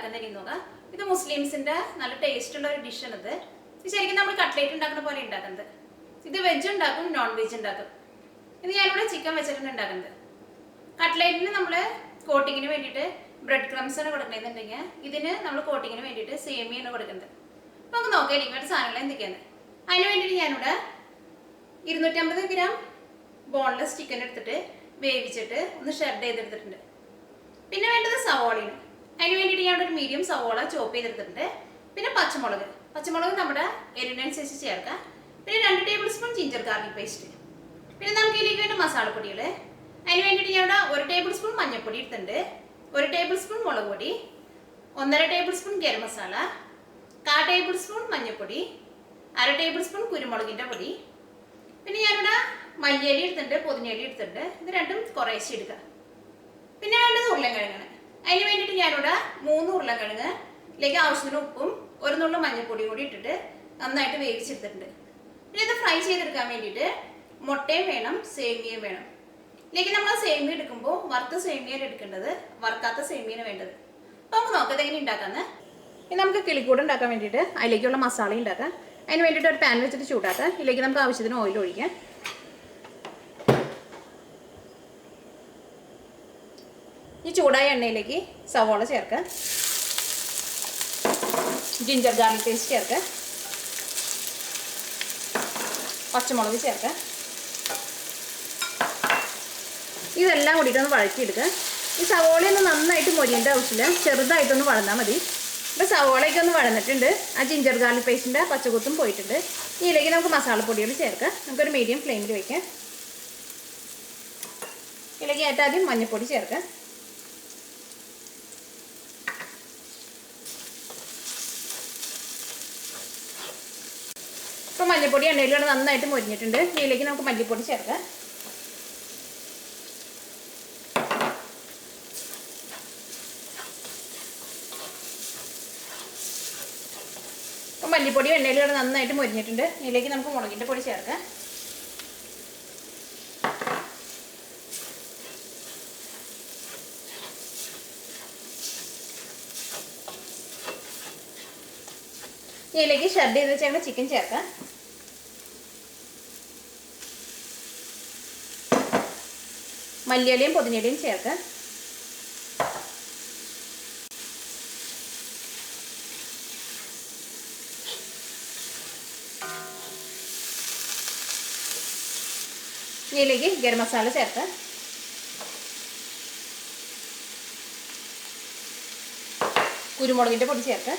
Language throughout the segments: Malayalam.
ഉണ്ടാക്കുന്നതിന് നോക്കാം. ഇത് മുസ്ലിംസിന്റെ നല്ല ടേസ്റ്റ് ഉള്ള ഒരു ഡിഷാണ്. ഇത് ശരിക്കും നമ്മൾ കട്ട്ലേറ്റ് ഉണ്ടാക്കുന്ന പോലെ ഉണ്ടാക്കുന്നത്. ഇത് വെജ് ഉണ്ടാക്കും, നോൺ വെജ് ഉണ്ടാക്കും. ഇത് ഞാനിവിടെ ചിക്കൻ വെച്ചിട്ടാണ് ഉണ്ടാക്കുന്നത്. കട്ട്ലേറ്റിന് നമ്മൾ കോട്ടിങ്ങിന് വേണ്ടിയിട്ട് ബ്രെഡ് ക്രംസ് ആണ് കൊടുക്കണമെന്നുണ്ടെങ്കിൽ ഇതിന് നമ്മൾ കോട്ടിങ്ങിന് വേണ്ടിയിട്ട് സേമിയാണ് കൊടുക്കുന്നത്. അപ്പോൾ നമുക്ക് നോക്കാം എനിക്ക് വേണ്ട സാധനങ്ങൾ എന്തൊക്കെയാണ്. അതിന് വേണ്ടിയിട്ട് ഞാനിവിടെ 250 ഗ്രാം ബോൺലെസ് ചിക്കൻ എടുത്തിട്ട് വേവിച്ചിട്ട് ഒന്ന് ഷെഡ് ചെയ്തെടുത്തിട്ടുണ്ട്. പിന്നെ വേണ്ടത് സവോളയാണ്. അതിന് വേണ്ടിയിട്ട് ഞാൻ ഒരു മീഡിയം സവോള ചോപ്പ് ചെയ്തെടുത്തിട്ടുണ്ട്. പിന്നെ പച്ചമുളക് നമ്മുടെ എരിവിനനുസരിച്ച് ചേർക്കാം. പിന്നെ 2 table spoon ginger garlic paste. പിന്നെ നമുക്ക് ഇതിലേക്ക് വേണ്ട മസാലപ്പൊടികൾ. അതിന് വേണ്ടിയിട്ട് ഞാൻ ഇവിടെ 1 ടേബിൾ സ്പൂൺ മഞ്ഞൾപ്പൊടി എടുത്തിട്ടുണ്ട്, 1 ടേബിൾ സ്പൂൺ മുളക് പൊടി, 1.5 table spoon garam masala, 1/4 table spoon മഞ്ഞൾപ്പൊടി, 1/2 ടേബിൾ സ്പൂൺ കുരുമുളകിൻ്റെ പൊടി. പിന്നെ ഞാനിവിടെ മല്ലിയില എടുത്തിട്ടുണ്ട്, പുതിനയില എടുത്തിട്ടുണ്ട്. ഇത് രണ്ടും കുറേശ്ശെ എടുക്കുക. പിന്നെ വേണ്ടത് ഉരുളൻകിഴങ്ങാണ്. അതിന് വേണ്ടിയിട്ട് ഞാനിവിടെ 3 ഉരുളൻകിഴങ്ങ് ഇതിലേക്ക് ആവശ്യത്തിന് ഉപ്പും 1 നുള്ളു മഞ്ഞൾപ്പൊടിയും കൂടി ഇട്ടിട്ട് നന്നായിട്ട് വേവിച്ചെടുത്തിട്ടുണ്ട്. പിന്നെ ഇത് ഫ്രൈ ചെയ്തെടുക്കാൻ വേണ്ടിയിട്ട് മുട്ടയും വേണം, സേമിയയും വേണം. ഇതിലേക്ക് നമ്മൾ സേമിയ എടുക്കുമ്പോൾ വറുത്ത സേമിയയാണ് എടുക്കേണ്ടത്, വറുക്കാത്ത സേമിയാണ് വേണ്ടത്. അപ്പോൾ നമുക്ക് നോക്കാം എങ്ങനെ ഉണ്ടാക്കാമെന്ന്. ഇനി നമുക്ക് കിളിക്കൂട് ഉണ്ടാക്കാൻ വേണ്ടിയിട്ട് അതിലേക്കുള്ള മസാല ഉണ്ടാക്കാം. അതിന് വേണ്ടിയിട്ട് ഒരു പാൻ വെച്ചിട്ട് ചൂടാക്കാം. ഇതിലേക്ക് നമുക്ക് ആവശ്യത്തിന് ഓയിൽ ഒഴിക്കാം. ഈ ചൂടായ എണ്ണയിലേക്ക് സവോള ചേർക്കുക, ജിഞ്ചർ ഗാർലിക് പേസ്റ്റ് ചേർക്കുക, പച്ചമുളക് ചേർക്കുക. ഇതെല്ലാം കൂടിയിട്ടൊന്ന് വഴറ്റിയെടുക്കുക. ഈ സവോളയൊന്ന് നന്നായിട്ട് മൊരിയേണ്ട ആവശ്യമില്ല, ചെറുതായിട്ടൊന്ന് വഴന്നാൽ മതി. ഇപ്പോൾ സവോളയൊക്കെ ഒന്ന് വഴന്നിട്ടുണ്ട്. ആ ജിഞ്ചർ ഗാർലിക് പേസ്റ്റിൻ്റെ പച്ചക്കുത്തും പോയിട്ടുണ്ട്. ഇതിലേക്ക് നമുക്ക് മസാലപ്പൊടികൾ ചേർക്കാം. നമുക്കൊരു മീഡിയം ഫ്ലെയിമിൽ വയ്ക്കാം. ഇതിലേക്ക് ഏറ്റവും ആദ്യം മഞ്ഞൾപ്പൊടി ചേർക്കാം. ഇപ്പോൾ മഞ്ഞൾപ്പൊടി എണ്ണയിലൂടെ നന്നായിട്ട് മൊരിഞ്ഞിട്ടുണ്ട്. ഇതിലേക്ക് നമുക്ക് മല്ലിപ്പൊടി ചേർക്കാം. അപ്പോൾ മല്ലിപ്പൊടി എണ്ണയിലൂടെ നന്നായിട്ട് മൊരിഞ്ഞിട്ടുണ്ട്. ഇതിലേക്ക് നമുക്ക് മുളകിൻ്റെ പൊടി ചേർക്കാം. ഇതിലേക്ക് ഷെഡ് ചെയ്ത് വെച്ചാൽ ചിക്കൻ ചേർക്കാം. മല്ലിയിലയും പുതിനയിലയും ചേർക്കാം. ഇതിലേക്ക് ഗരം മസാല ചേർക്കാം. കുരുമുളകിൻ്റെ പൊടി ചേർക്കാം.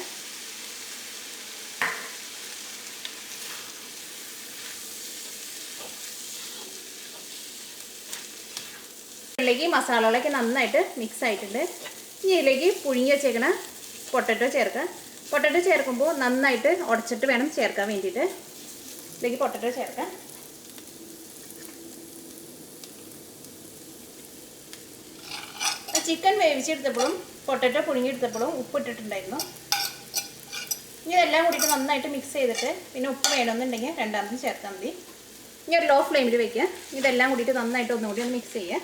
ഇതിലേക്ക് മസാലകളൊക്കെ നന്നായിട്ട് മിക്സ് ആയിട്ടുണ്ട്. ഇനി ഇതിലേക്ക് പുഴുങ്ങി വെച്ചേക്കണ പൊട്ടറ്റോ ചേർക്കുക. പൊട്ടറ്റോ ചേർക്കുമ്പോൾ നന്നായിട്ട് ഉടച്ചിട്ട് വേണം ചേർക്കാൻ വേണ്ടിയിട്ട്. ഇതിലേക്ക് പൊട്ടറ്റോ ചേർക്കാം. ചിക്കൻ വേവിച്ചെടുത്തപ്പോഴും പൊട്ടറ്റോ പുഴുങ്ങിയെടുത്തപ്പോഴും ഉപ്പ് ഇട്ടിട്ടുണ്ടായിരുന്നു. ഇനി ഇതെല്ലാം കൂടിയിട്ട് നന്നായിട്ട് മിക്സ് ചെയ്തിട്ട് പിന്നെ ഉപ്പ് വേണമെന്നുണ്ടെങ്കിൽ രണ്ടാമതും ചേർത്താൽ മതി. ഇനി ഒരു ലോ ഫ്ലെയിമിൽ വയ്ക്കുക. ഇതെല്ലാം കൂടിയിട്ട് നന്നായിട്ട് ഒന്നുകൂടി ഒന്ന് മിക്സ് ചെയ്യുക.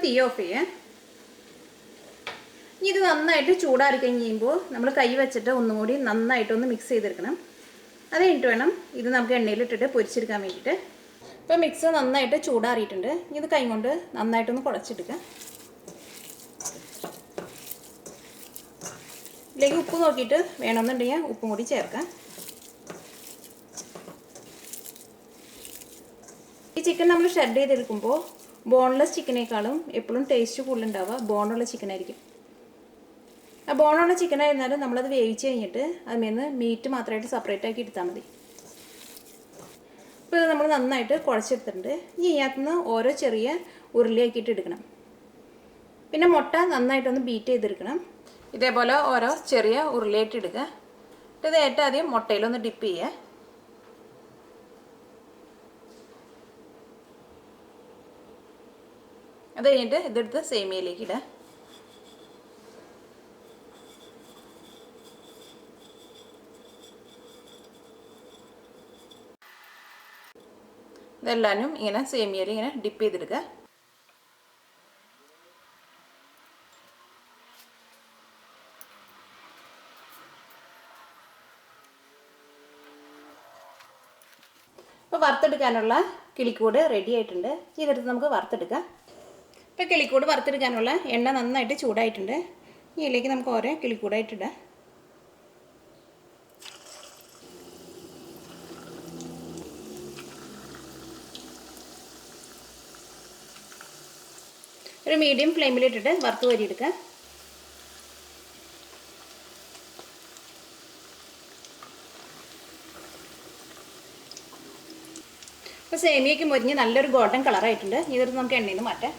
തീ ഓഫ് ചെയ്യുക. ഇനി ഇത് നന്നായിട്ട് ചൂടാറി കഴിയുമ്പോൾ നമ്മൾ കൈ വെച്ചിട്ട് ഒന്നും കൂടി നന്നായിട്ടൊന്ന് മിക്സ് ചെയ്തെടുക്കണം. അത് കഴിഞ്ഞിട്ട് വേണം ഇത് നമുക്ക് എണ്ണയിലിട്ടിട്ട് പൊരിച്ചെടുക്കാൻ വേണ്ടിയിട്ട്. ഇപ്പോൾ മിക്സ് നന്നായിട്ട് ചൂടാറിയിട്ടുണ്ട്. ഇത് കൈ കൊണ്ട് നന്നായിട്ടൊന്ന് കുഴച്ചെടുക്കുക. ഇതിലേക്ക് ഉപ്പ് നോക്കിയിട്ട് വേണമെന്നുണ്ടെങ്കിൽ ഉപ്പും കൂടി ചേർക്കാം. ഈ ചിക്കൻ നമ്മൾ ഷെഡ് ചെയ്തെടുക്കുമ്പോൾ ബോൺലെസ് ചിക്കനേക്കാളും എപ്പോഴും ടേസ്റ്റ് കൂടുതലുണ്ടാവുക ബോണുള്ള ചിക്കനായിരിക്കും. ആ ബോണുള്ള ചിക്കൻ ആയിരുന്നാലും നമ്മളത് വേവിച്ച് കഴിഞ്ഞിട്ട് അതിൽ മീറ്റ് മാത്രമായിട്ട് സെപ്പറേറ്റ് ആക്കി എടുത്താൽ മതി. ഇപ്പോൾ ഇത് നമ്മൾ നന്നായിട്ട് കുഴച്ചെടുത്തിട്ടുണ്ട്. ഇനി ഇതിനകത്തുനിന്ന് ഓരോ ചെറിയ ഉരുളിയാക്കിയിട്ട് എടുക്കണം. പിന്നെ മുട്ട നന്നായിട്ടൊന്ന് ബീറ്റ് ചെയ്തെടുക്കണം. ഇതേപോലെ ഓരോ ചെറിയ ഉരുളിയായിട്ട് എടുക്കുക. ഇത് ഏറ്റവും ആദ്യം മുട്ടയിലൊന്ന് ഡിപ്പ് ചെയ്യുക. അത് കഴിഞ്ഞിട്ട് ഇതെടുത്ത് സേമിയയിലേക്ക് ഇടുക. ഇതെല്ലാനും ഇങ്ങനെ സേമിയയിൽ ഇങ്ങനെ ഡിപ്പ് ചെയ്തെടുക്കുക. ഇപ്പോൾ വറുത്തെടുക്കാനുള്ള കിളിക്കൂട് റെഡി ആയിട്ടുണ്ട്. ഇതെടുത്ത് നമുക്ക് വറുത്തെടുക്കാം. ഇപ്പോൾ കിളിക്കൂട് വറുത്തെടുക്കാനുള്ള എണ്ണ നന്നായിട്ട് ചൂടായിട്ടുണ്ട്. ഇതിലേക്ക് നമുക്ക് ഓരോ കിളിക്കൂടായിട്ടിടാം. ഒരു മീഡിയം ഫ്ലെയിമിലിട്ടിട്ട് വറുത്ത് കോരിയെടുക്കുക. ഇപ്പോൾ സേമിയയ്ക്ക് മൊരിഞ്ഞ് നല്ലൊരു ഗോൾഡൻ കളറായിട്ടുണ്ട്. ഇതെടുത്ത് നമുക്ക് എണ്ണയിൽ നിന്ന് മാറ്റാം.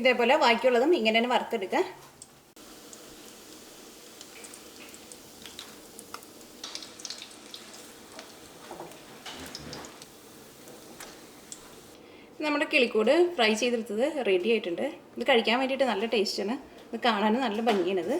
ഇതേപോലെ ബാക്കിയുള്ളതും ഇങ്ങനെ തന്നെ വറുത്തെടുക്കുക. നമ്മുടെ കിളിക്കൂട് ഫ്രൈ ചെയ്തെടുത്തത് റെഡി ആയിട്ടുണ്ട്. ഇത് കഴിക്കാൻ വേണ്ടിയിട്ട് നല്ല ടേസ്റ്റാണ്. ഇത് കാണാനും നല്ല ഭംഗിയാണിത്.